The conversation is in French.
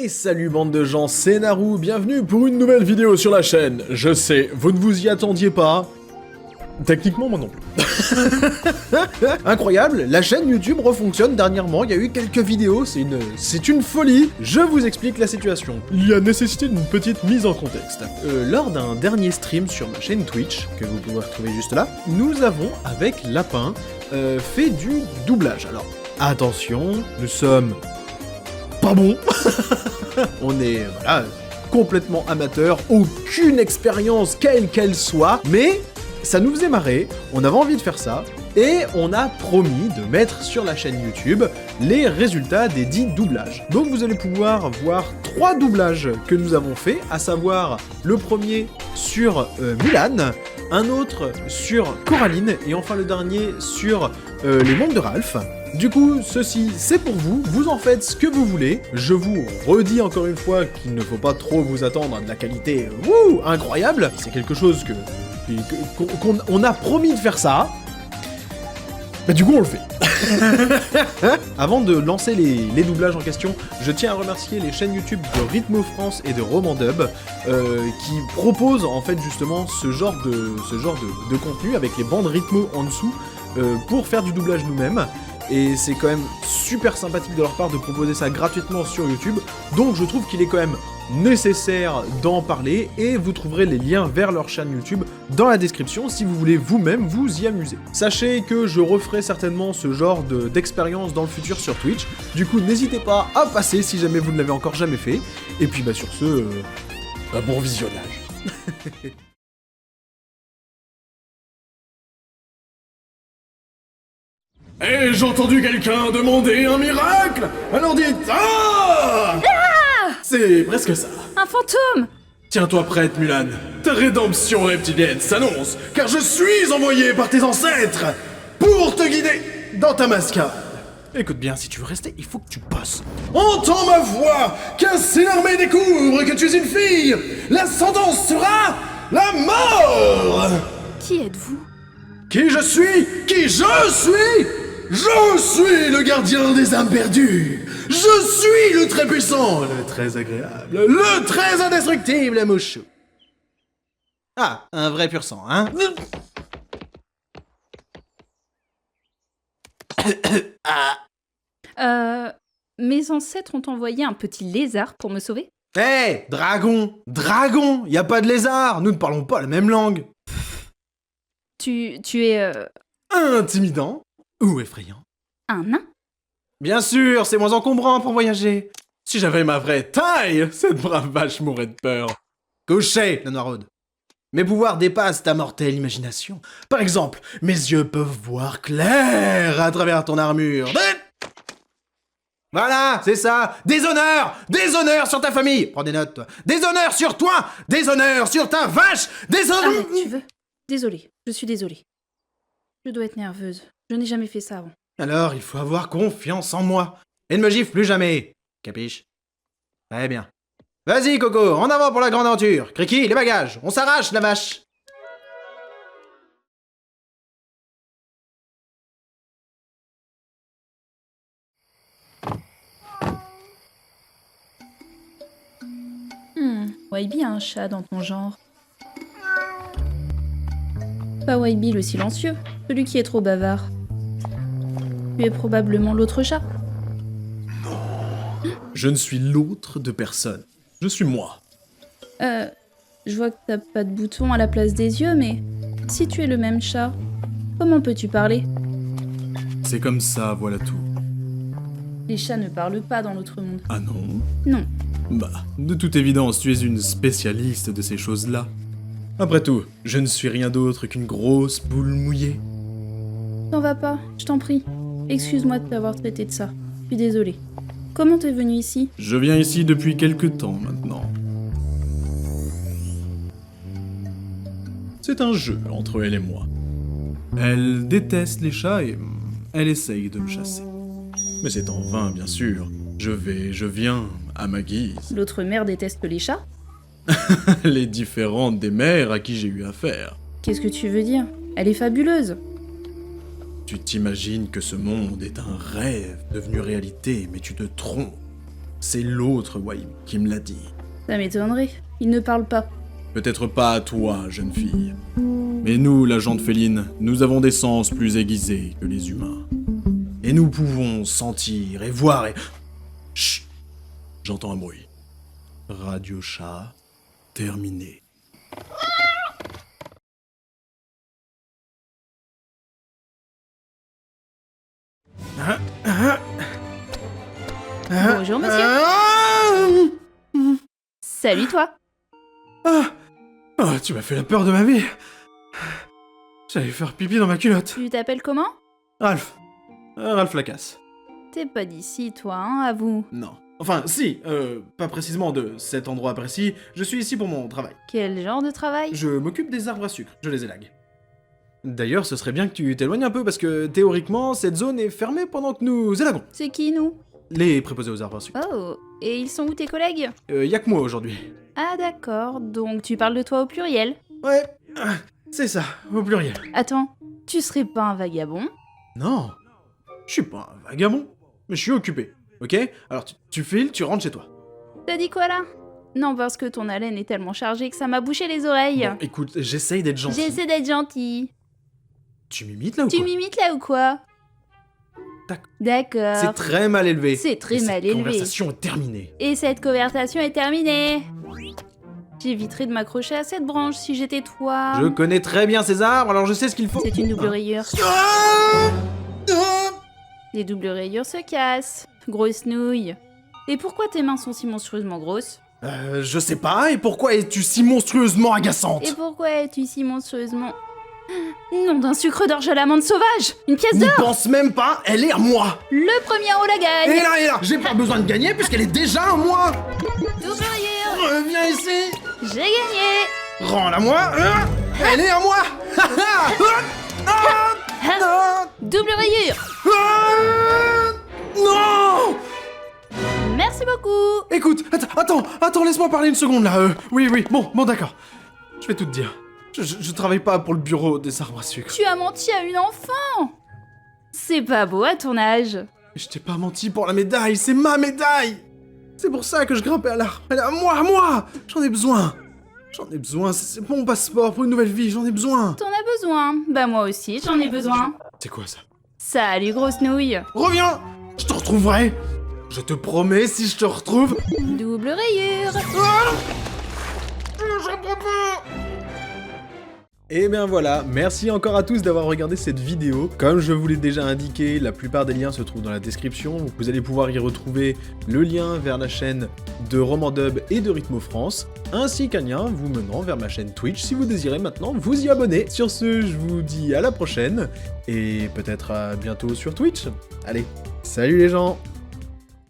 Et salut bande de gens, c'est Naru, bienvenue pour une nouvelle vidéo sur la chaîne. Je sais, vous ne vous y attendiez pas. Techniquement, moi non plus. Incroyable, la chaîne YouTube refonctionne dernièrement, il y a eu quelques vidéos, c'est une folie. Je vous explique la situation. Il y a nécessité d'une petite mise en contexte. Lors d'un dernier stream sur ma chaîne Twitch, que vous pouvez retrouver juste là, nous avons, avec Lapin, fait du doublage. Alors, attention, nous sommes pas bons. On est, voilà, complètement amateurs, aucune expérience, quelle qu'elle soit, mais ça nous faisait marrer, on avait envie de faire ça, et on a promis de mettre sur la chaîne YouTube les résultats des dits doublages. Donc vous allez pouvoir voir 3 doublages que nous avons fait, à savoir le premier sur Mulan, un autre sur Coraline, et enfin le dernier sur les mondes de Ralph. Du coup, ceci, c'est pour vous, vous en faites ce que vous voulez. Je vous redis encore une fois qu'il ne faut pas trop vous attendre à de la qualité incroyable. C'est quelque chose qu'on a promis de faire ça. Bah du coup, on le fait. Avant de lancer les doublages en question, je tiens à remercier les chaînes YouTube de Rythmo France et de Romandub qui proposent en fait justement ce genre de contenu avec les bandes Rythmo en dessous pour faire du doublage nous-mêmes. Et c'est quand même super sympathique de leur part de proposer ça gratuitement sur YouTube, donc je trouve qu'il est quand même nécessaire d'en parler, et vous trouverez les liens vers leur chaîne YouTube dans la description si vous voulez vous-même vous y amuser. Sachez que je referai certainement ce genre d'expérience dans le futur sur Twitch, du coup n'hésitez pas à passer si jamais vous ne l'avez encore jamais fait, et puis bah sur ce, bon visionnage. Ai-je entendu quelqu'un demander un miracle? Alors dites ah! C'est presque ça. Un fantôme! Tiens-toi prête, Mulan. Ta rédemption reptilienne s'annonce, car je suis envoyé par tes ancêtres pour te guider dans ta mascarade. Écoute bien, si tu veux rester, il faut que tu bosses. Entends ma voix, qu'ainsi l'armée découvre que tu es une fille. La sentence sera la mort. Qui êtes-vous? Qui je suis? Qui je suis? Je suis le gardien des âmes perdues. Je suis le très puissant, le très agréable, le très indestructible Mouchou. Ah, un vrai pur sang, hein? Mes ancêtres ont envoyé un petit lézard pour me sauver? Hé, dragon! Dragon! Y a pas de lézard! Nous ne parlons pas la même langue! Tu es, Intimidant ou effrayant? un nain? Bien sûr, c'est moins encombrant pour voyager. Si j'avais ma vraie taille, cette brave vache mourrait de peur. Couchez, la noiraude. Mes pouvoirs dépassent ta mortelle imagination. Par exemple, mes yeux peuvent voir clair à travers ton armure. Voilà, c'est ça. Déshonneur! Déshonneur sur ta famille! Prends des notes, toi. Déshonneur sur toi! Déshonneur sur ta vache! Déshonneur... Arrête, tu veux? Désolée, je suis désolée. Je dois être nerveuse. Je n'ai jamais fait ça avant. Alors, il faut avoir confiance en moi. Et ne me gifle plus jamais. Capiche? Très bien. Vas-y, Coco, en avant pour la grande aventure. Criki, les bagages. On s'arrache, la vache. Waibi a un chat dans ton genre. Pas Waibi le silencieux, celui qui est trop bavard. Tu es probablement l'autre chat. Je ne suis l'autre de personne. Je suis moi. Je vois que t'as pas de bouton à la place des yeux, mais si tu es le même chat, comment peux-tu parler? C'est comme ça, voilà tout. Les chats ne parlent pas dans l'autre monde. Ah non? Non. Bah, de toute évidence, tu es une spécialiste de ces choses-là. Après tout, je ne suis rien d'autre qu'une grosse boule mouillée. T'en vas pas, je t'en prie. Excuse-moi de t'avoir traité de ça. Je suis désolée. Comment t'es venu ici? Je viens ici depuis quelque temps maintenant. C'est un jeu entre elle et moi. Elle déteste les chats et elle essaye de me chasser. Mais c'est en vain, bien sûr. Je viens, à ma guise. L'autre mère déteste les chats? Les différentes des mères à qui j'ai eu affaire. Qu'est-ce que tu veux dire? Elle est fabuleuse. Tu t'imagines que ce monde est un rêve devenu réalité, mais tu te trompes. C'est l'autre Wahim qui me l'a dit. Ça m'étonnerait. Il ne parle pas. Peut-être pas à toi, jeune fille. Mais nous, la jante féline, nous avons des sens plus aiguisés que les humains. Et nous pouvons sentir et voir et... Chut! J'entends un bruit. Radio chat, terminé. Bonjour, monsieur. Salut, toi. Oh, tu m'as fait la peur de ma vie. J'allais faire pipi dans ma culotte. Tu t'appelles comment? Ralph. Ralph Lacasse. T'es pas d'ici, toi, hein, avoue. Non. Enfin, si, pas précisément de cet endroit précis. Je suis ici pour mon travail. Quel genre de travail? Je m'occupe des arbres à sucre, je les élague. D'ailleurs, ce serait bien que tu t'éloignes un peu parce que théoriquement, cette zone est fermée pendant que nous élaguons. C'est qui, nous? Les préposés aux arbres à sucre. Oh, et ils sont où tes collègues? Y'a que moi aujourd'hui. Ah d'accord, donc tu parles de toi au pluriel. Ouais, c'est ça, au pluriel. Attends, tu serais pas un vagabond? Non, je suis pas un vagabond, mais je suis occupé, ok? Alors tu files, tu rentres chez toi. T'as dit quoi là? Non, parce que ton haleine est tellement chargée que ça m'a bouché les oreilles. Bon, écoute, j'essaye d'être gentil. J'essaie d'être gentil. Tu m'imites là ou Tu quoi? m'imites là ou quoi? D'accord. C'est très mal élevé. C'est très Et mal cette élevé. conversation est terminée. Et cette conversation est terminée. J'éviterais de m'accrocher à cette branche si j'étais toi. Je connais très bien ces arbres, alors je sais ce qu'il faut. C'est une double rayure. Ah Ah Les doubles rayures se cassent. Grosse nouille. Et pourquoi tes mains sont si monstrueusement grosses? Je sais pas, et pourquoi es-tu si monstrueusement agaçante? Et pourquoi es-tu si monstrueusement... Nom d'un sucre d'orge à l'amande sauvage! Une pièce N'y d'or! pense même pas, elle est à moi! Le premier haut la gagne! Et là, j'ai pas besoin de gagner puisqu'elle est déjà à moi! Double rayure! Reviens ici! J'ai gagné! Rends-la moi! Elle est à moi! Double rayure! Non! Merci beaucoup! Écoute, attends, laisse-moi parler une seconde là. Oui, bon, d'accord. Je vais tout te dire. Je travaille pas pour le bureau des arbres à sucre. Tu as menti à une enfant! C'est pas beau à ton âge. Je t'ai pas menti pour la médaille, c'est ma médaille! C'est pour ça que je grimpais à l'arbre. Elle est à moi! J'en ai besoin! C'est mon passeport pour une nouvelle vie, j'en ai besoin! T'en as besoin? Bah moi aussi, j'en ai besoin. C'est quoi ça? Salut grosse nouille! Reviens! Je te retrouverai! Je te promets, si je te retrouve... Double rayure! Et bien voilà, merci encore à tous d'avoir regardé cette vidéo. Comme je vous l'ai déjà indiqué, la plupart des liens se trouvent dans la description. Vous allez pouvoir y retrouver le lien vers la chaîne de Romandub et de Rythmo France, ainsi qu'un lien vous menant vers ma chaîne Twitch si vous désirez maintenant vous y abonner. Sur ce, je vous dis à la prochaine, et peut-être à bientôt sur Twitch. Allez, salut les gens!